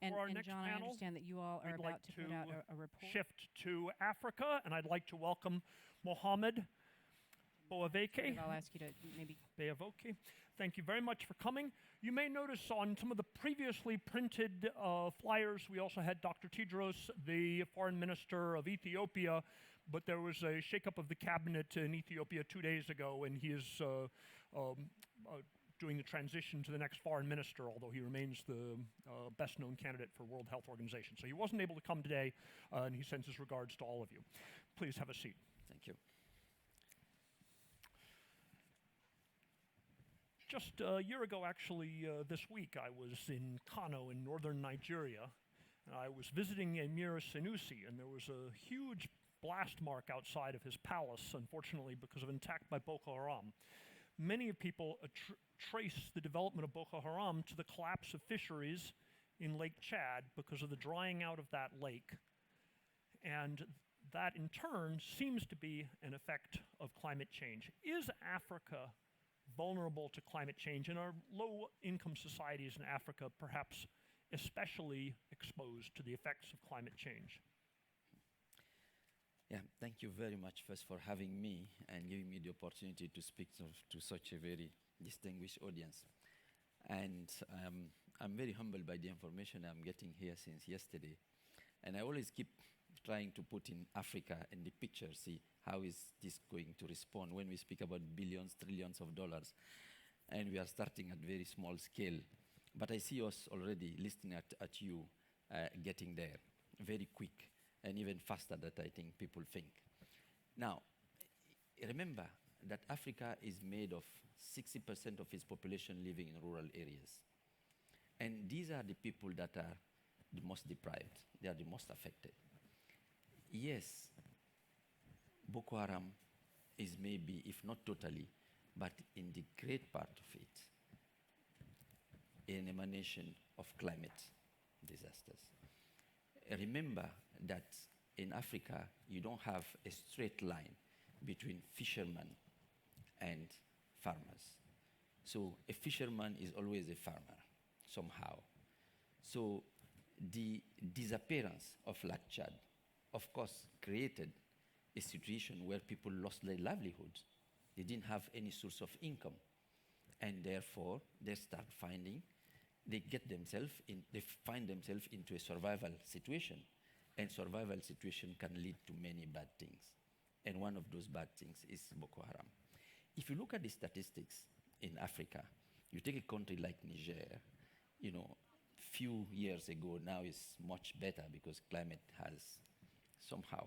For our And next John, I panel, understand that you all are we'd about like to put out to a report. shift to Africa, and I'd like to welcome Mohamed Beavogui. I'll ask you to maybe... Beavogui. Thank you very much for coming. You may notice on some of the previously printed flyers, we also had Dr. Tedros, the foreign minister of Ethiopia, but there was a shakeup of the cabinet in Ethiopia 2 days ago, and he is doing the transition to the next foreign minister, although he remains the best-known candidate for World Health Organization. So he wasn't able to come today, and he sends his regards to all of you. Please have a seat. Thank you. Just a year ago, actually, this week, I was in Kano in northern Nigeria, and I was visiting Emir Senussi, and there was a huge blast mark outside of his palace, unfortunately, because of an attack by Boko Haram. Many people trace the development of Boko Haram to the collapse of fisheries in Lake Chad because of the drying out of that lake. And that, in turn, seems to be an effect of climate change. Is Africa vulnerable to climate change, and are low-income societies in Africa perhaps especially exposed to the effects of climate change? Yeah, thank you very much first for having me and giving me the opportunity to speak to such a very distinguished audience. And I'm very humbled by the information I'm getting here since yesterday. And I always keep trying to put in Africa in the picture, see how is this going to respond when we speak about billions, trillions of dollars. And we are starting at very small scale. But I see us already listening at you getting there very quick and even faster than I think people think. Now, remember that Africa is made of 60% of its population living in rural areas. And these are the people that are the most deprived. They are the most affected. Yes, Boko Haram is maybe, if not totally, but in the great part of it, an emanation of climate disasters. Remember that in Africa, you don't have a straight line between fishermen and farmers. So a fisherman is always a farmer, somehow. So the disappearance of Lake Chad, of course, created a situation where people lost their livelihoods. They didn't have any source of income. And therefore, they find themselves into a survival situation. And survival situation can lead to many bad things. And one of those bad things is Boko Haram. If you look at the statistics in Africa, you take a country like Niger, few years ago, now it's much better because climate has somehow,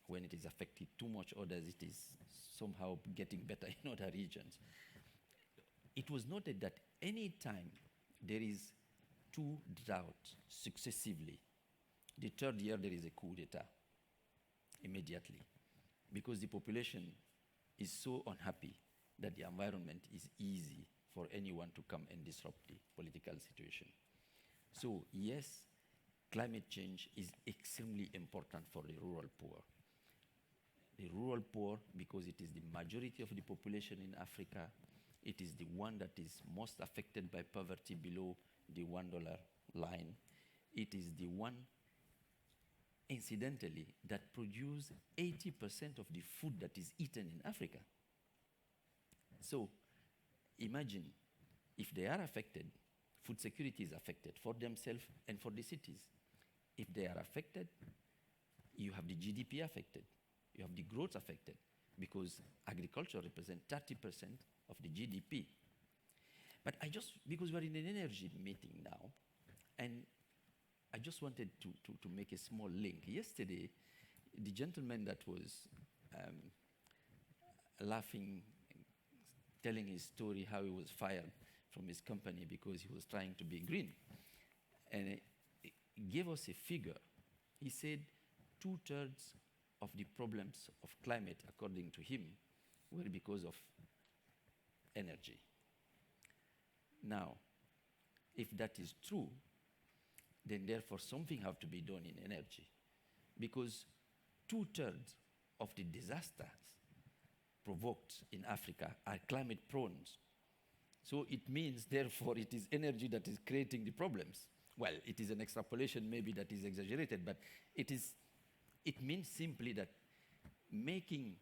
when it is affected too much others, it is somehow getting better in other regions. It was noted that any time there is 2 droughts successively, the third year there is a coup d'etat immediately, because the population is so unhappy that the environment is easy for anyone to come and disrupt the political situation. So yes, climate change is extremely important for the rural poor. The rural poor, because it is the majority of the population in Africa, it is the one that is most affected by poverty below the $1 line. It is the one, incidentally, that produces 80% of the food that is eaten in Africa. So imagine if they are affected, food security is affected for themselves and for the cities. If they are affected, you have the GDP affected. You have the growth affected, because agriculture represents 30% of the GDP. But because we're in an energy meeting now, and I just wanted to make a small link. Yesterday, the gentleman that was laughing, telling his story how he was fired from his company because he was trying to be green, and he gave us a figure. He said 2/3 of the problems of climate, according to him, were because of energy. Now, if that is true, then therefore something has to be done in energy, because 2/3 of the disasters provoked in Africa are climate prone. So it means, therefore, it is energy that is creating the problems. Well, it is an extrapolation maybe that is exaggerated, but it means simply that making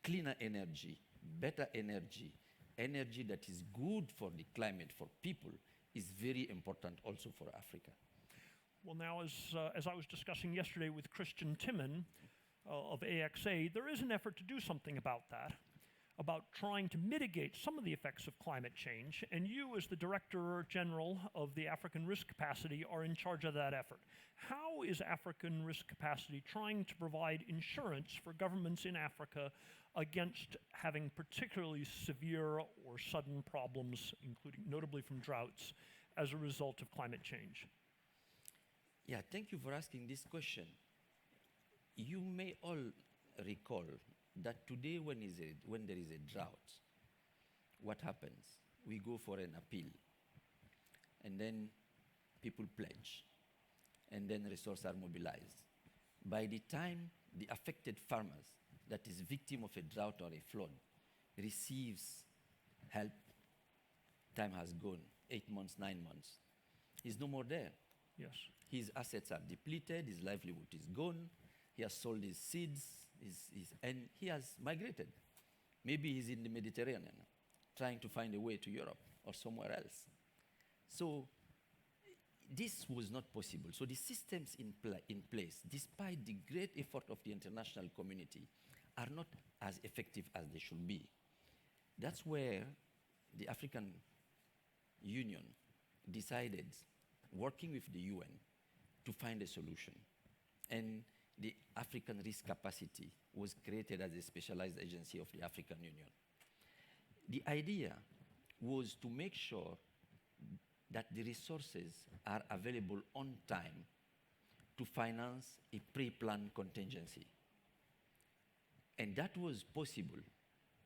cleaner energy, better energy, energy that is good for the climate, for people, is very important also for Africa. Well, now, as I was discussing yesterday with Christian Timon of AXA, there is an effort to do something about that, about trying to mitigate some of the effects of climate change, and you, as the Director General of the African Risk Capacity, are in charge of that effort. How is African Risk Capacity trying to provide insurance for governments in Africa against having particularly severe or sudden problems, including notably from droughts, as a result of climate change? Yeah, thank you for asking this question. You may all recall that today when there is a drought, what happens? We go for an appeal, and then people pledge, and then resources are mobilized. By the time the affected farmers that is victim of a drought or a flood receives help, time has gone, 8 months, 9 months. He's no more there. Yes. His assets are depleted, his livelihood is gone, he has sold his seeds, and he has migrated. Maybe he's in the Mediterranean, trying to find a way to Europe or somewhere else. So this was not possible. So the systems in place, despite the great effort of the international community, are not as effective as they should be. That's where the African Union decided, working with the UN, to find a solution. And the African Risk Capacity was created as a specialized agency of the African Union. The idea was to make sure that the resources are available on time to finance a pre-planned contingency. And that was possible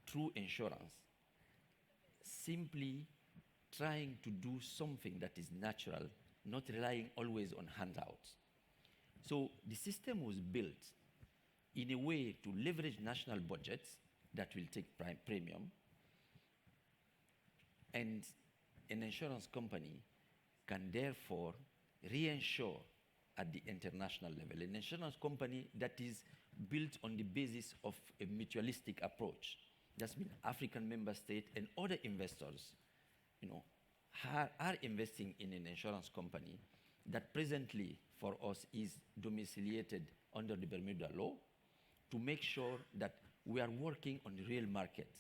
through insurance, simply trying to do something that is natural, not relying always on handouts. So the system was built in a way to leverage national budgets that will take premium, and an insurance company can therefore reinsure at the international level. An insurance company that is built on the basis of a mutualistic approach. That's been African member states and other investors, are investing in an insurance company that presently for us is domiciliated under the Bermuda law, to make sure that we are working on the real market,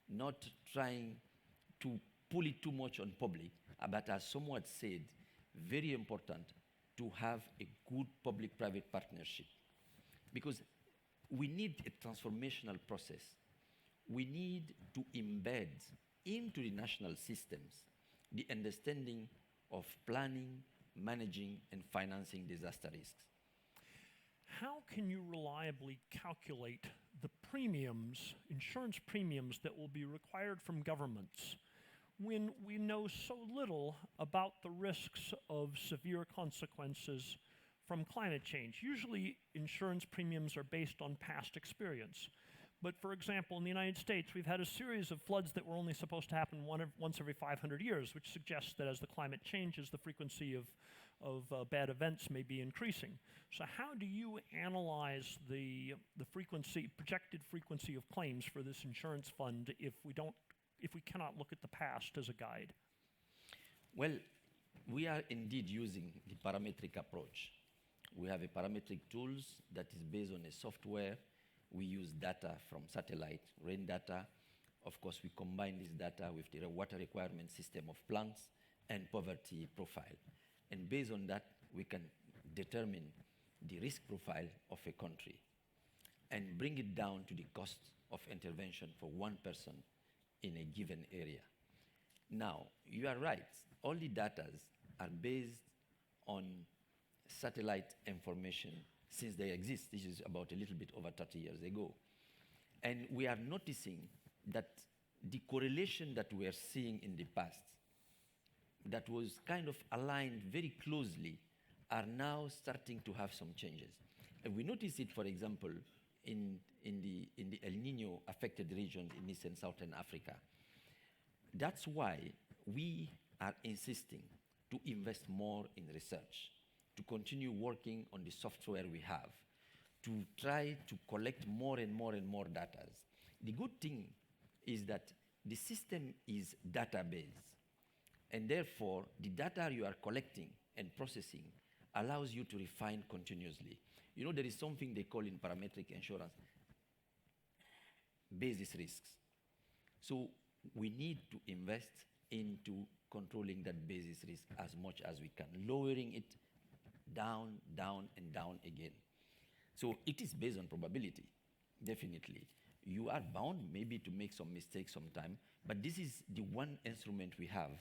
not trying to pull it too much on public, but as someone said, very important to have a good public-private partnership. Because we need a transformational process. We need to embed into the national systems the understanding of planning, managing, and financing disaster risks. How can you reliably calculate the premiums, insurance premiums, that will be required from governments when we know so little about the risks of severe consequences from climate change? Usually, insurance premiums are based on past experience. But for example, in the United States, we've had a series of floods that were only supposed to happen once every 500 years, which suggests that as the climate changes, the frequency of bad events may be increasing. So how do you analyze the projected frequency of claims for this insurance fund if we cannot look at the past as a guide? Well, we are indeed using the parametric approach. We have a parametric tools that is based on a software. We use data from satellite, rain data. Of course, we combine this data with the water requirement system of plants and poverty profile. And based on that, we can determine the risk profile of a country and bring it down to the cost of intervention for one person in a given area. Now, you are right. All the data are based on satellite information since they exist. This is about a little bit over 30 years ago. And we are noticing that the correlation that we are seeing in the past, that was kind of aligned very closely, are now starting to have some changes. And we notice it, for example, in the El Nino affected regions in East and Southern Africa. that's why we are insisting to invest more in research, to continue working on the software we have, to try to collect more and more and more data. The good thing is that the system is data-based, and therefore the data you are collecting and processing allows you to refine continuously. You know, there is something they call in parametric insurance basis risks. So we need to invest into controlling that basis risk as much as we can, lowering it down, down, and down again. So it is based on probability, definitely. You are bound maybe to make some mistakes sometime, but this is the one instrument we have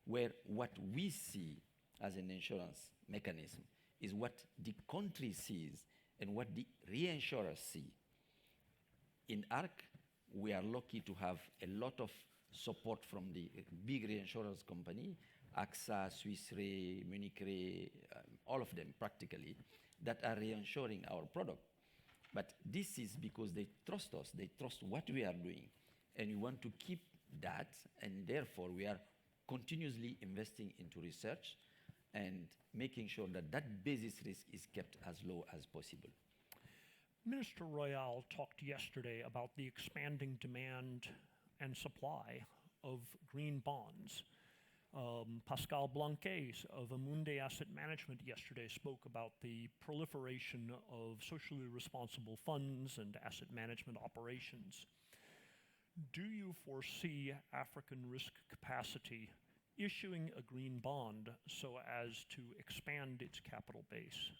where what we see as an insurance mechanism is what the country sees and what the reinsurers see. In ARC, we are lucky to have a lot of support from the big reinsurance company, AXA, Swiss Re, Munich Re, all of them practically, that are reinsuring our product. But this is because they trust us, they trust what we are doing, and we want to keep that, and therefore we are continuously investing into research and making sure that that basis risk is kept as low as possible. Minister Royal talked yesterday about the expanding demand and supply of green bonds. Pascal Blanquet of Amundi Asset Management yesterday spoke about the proliferation of socially responsible funds and asset management operations. Do you foresee African Risk Capacity issuing a green bond so as to expand its capital base?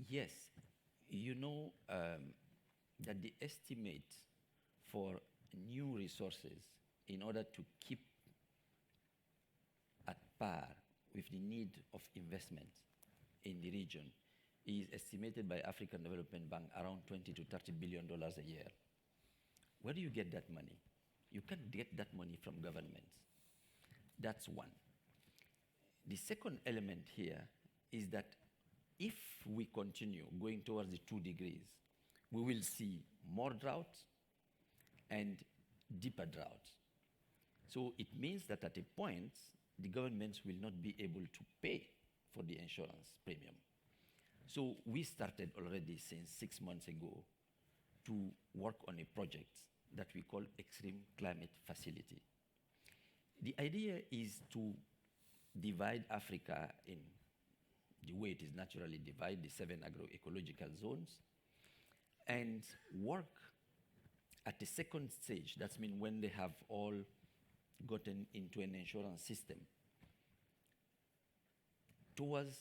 Yes. You know that the estimate for new resources in order to keep at par with the need of investment in the region is estimated by African Development Bank around $20 to $30 billion a year. Where do you get that money? You can't get that money from governments. That's one. The second element here is that if we continue going towards the 2 degrees, we will see more drought and deeper drought. So it means that at a point, the governments will not be able to pay for the insurance premium. So we started already since 6 months ago to work on a project that we call Extreme Climate Facility. The idea is to divide Africa in the way it is naturally divided, the 7 agroecological zones, and work at the second stage. That's mean when they have all gotten into an insurance system towards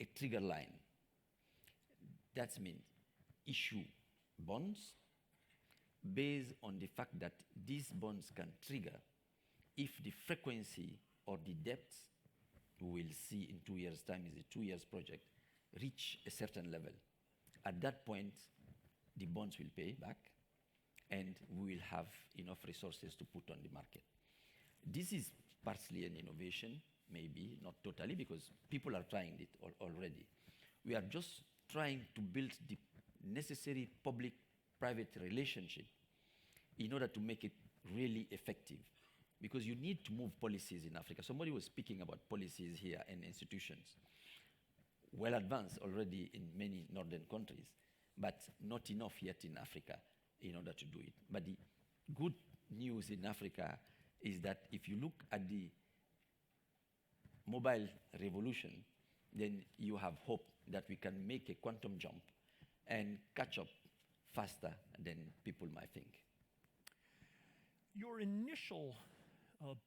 a trigger line. That means issue bonds based on the fact that these bonds can trigger if the frequency or the depth we will see in 2 years' time, is a 2 years project, reach a certain level. At that point, the bonds will pay back and we will have enough resources to put on the market. This is partially an innovation, maybe, not totally, because people are trying it already. We are just trying to build the necessary public-private relationship in order to make it really effective. Because you need to move policies in Africa. Somebody was speaking about policies here and institutions. Well advanced already in many northern countries, but not enough yet in Africa in order to do it. But the good news in Africa is that if you look at the mobile revolution, then you have hope that we can make a quantum jump and catch up faster than people might think. Your initial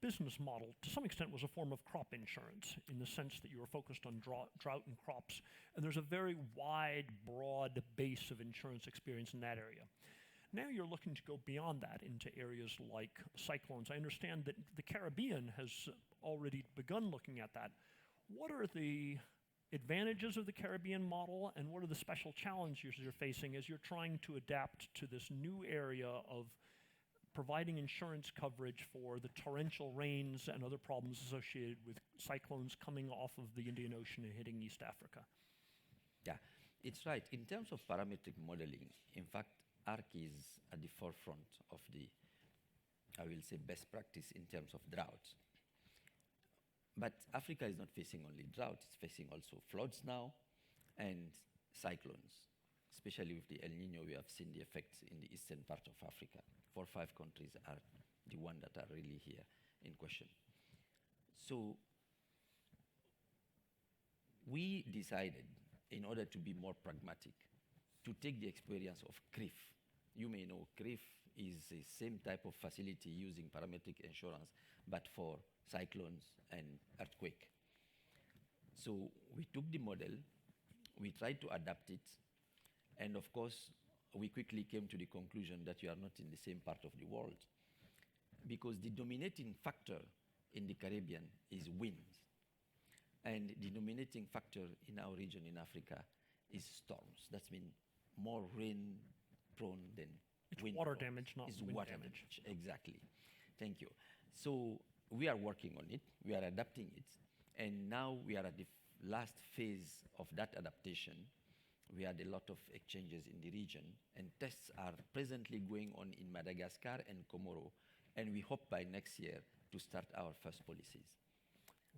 business model, to some extent, was a form of crop insurance in the sense that you were focused on drought and crops. And there's a very wide, broad base of insurance experience in that area. Now you're looking to go beyond that into areas like cyclones. I understand that the Caribbean has already begun looking at that. What are the advantages of the Caribbean model, and what are the special challenges you're facing as you're trying to adapt to this new area of providing insurance coverage for the torrential rains and other problems associated with cyclones coming off of the Indian Ocean and hitting East Africa? Yeah, it's right. In terms of parametric modeling, in fact, ARC is at the forefront of the I will say, best practice in terms of drought. But Africa is not facing only drought, it's facing also floods now and cyclones. Especially with the El Nino, we have seen the effects in the eastern part of Africa. 4 or 5 countries are the ones that are really here in question. So we decided, in order to be more pragmatic, to take the experience of CRIF. You may know CRIF is the same type of facility using parametric insurance, but for cyclones and earthquake. So we took the model, we tried to adapt it, and of course, we quickly came to the conclusion that we are not in the same part of the world, because the dominating factor in the Caribbean is wind. And the dominating factor in our region in Africa is storms. That's mean more rain prone than wind. Water prone. damage, not It's wind water damage. Exactly. Thank you. So we are working on it, we are adapting it, and now we are at the last phase of that adaptation. We had a lot of exchanges in the region, and tests are presently going on in Madagascar and Comoro, and we hope by next year to start our first policies.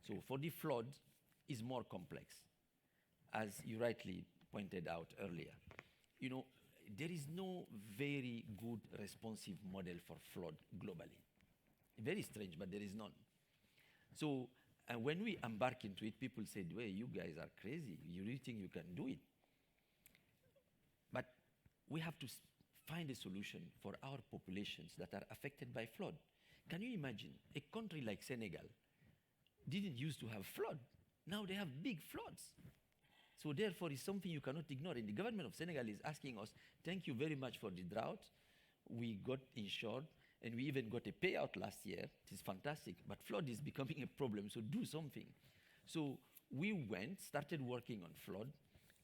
So for the flood, is more complex, as you rightly pointed out earlier. You know, there is no very good responsive model for flood globally. Very strange, but there is none. So, and when we embark into it, people said, well, you guys are crazy. You really think you can do it? But we have to find a solution for our populations that are affected by flood. Can you imagine a country like Senegal didn't used to have flood? Now they have big floods. So therefore, it's something you cannot ignore. And the government of Senegal is asking us, thank you very much for the drought. We got insured, and we even got a payout last year. It is fantastic, but flood is becoming a problem, so do something. So we started working on flood,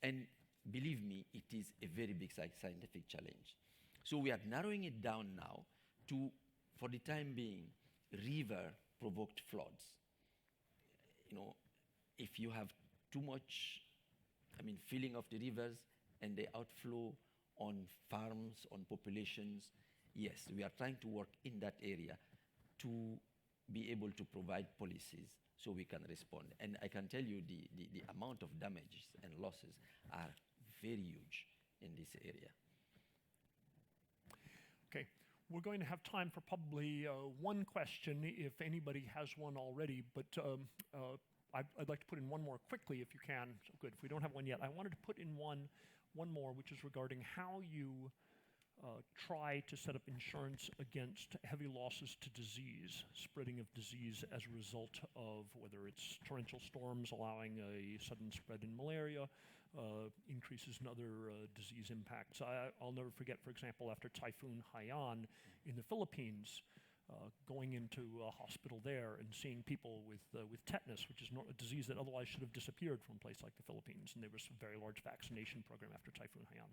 and believe me, it is a very big scientific challenge. So we are narrowing it down now to, for the time being, river-provoked floods. You know, if you have too much, filling of the rivers and the outflow on farms, on populations, yes, we are trying to work in that area to be able to provide policies so we can respond. And I can tell you the amount of damages and losses are very huge in this area. Okay, we're going to have time for probably one question, if anybody has one already, but I'd like to put in one more quickly if you can. So good, if we don't have one yet. I wanted to put in one more, which is regarding how you try to set up insurance against heavy losses to disease, spreading of disease as a result of whether it's torrential storms allowing a sudden spread in malaria, increases in other disease impacts. I'll never forget, for example, after Typhoon Haiyan in the Philippines, going into a hospital there and seeing people with tetanus, which is a disease that otherwise should have disappeared from a place like the Philippines, and there was a very large vaccination program after Typhoon Haiyan.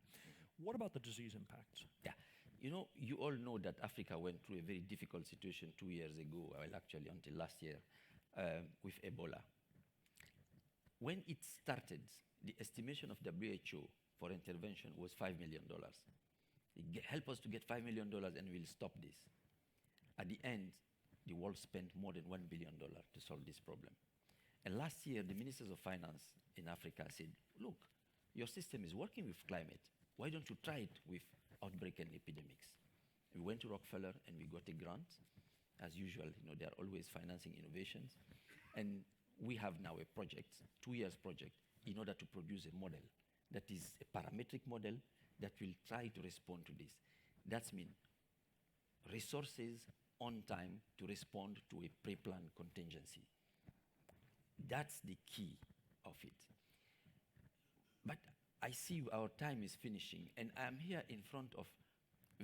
What about the disease impacts? Yeah, you know, you all know that Africa went through a very difficult situation 2 years ago, well, actually until last year, with Ebola. When it started, the estimation of WHO for intervention was $5 million. Help us to get $5 million and we'll stop this. At the end, the world spent more than $1 billion to solve this problem. And last year, the ministers of finance in Africa said, look, your system is working with climate. Why don't you try it with outbreak and epidemics? We went to Rockefeller and we got a grant. As usual, you know, they are always financing innovations. And we have now a project, 2 years project, in order to produce a model that is a parametric model that will try to respond to this. That means resources on time to respond to a pre-planned contingency. That's the key of it. But I see our time is finishing, and I'm here in front of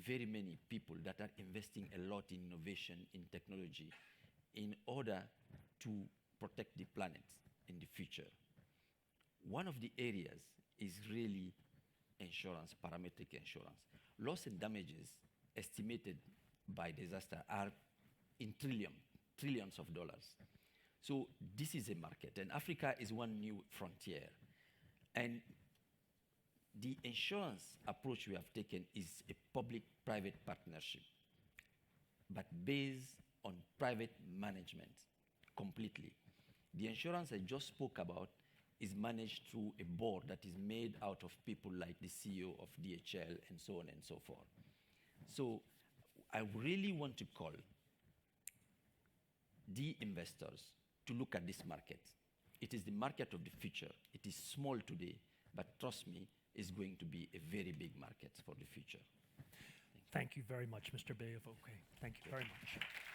very many people that are investing a lot in innovation, in technology, in order to protect the planet in the future. One of the areas is really insurance, parametric insurance. Loss and damages estimated by disaster are in trillions of dollars. So this is a market, and Africa is one new frontier. And the insurance approach we have taken is a public-private partnership. but based on private management completely. The insurance I just spoke about is managed through a board that is made out of people like the CEO of DHL and so on and so forth. So I really want to call the investors to look at this market. It is the market of the future. It is small today, but trust me, it's going to be a very big market for the future. Thank you very much, Mr. Beavogui. Thank you very much.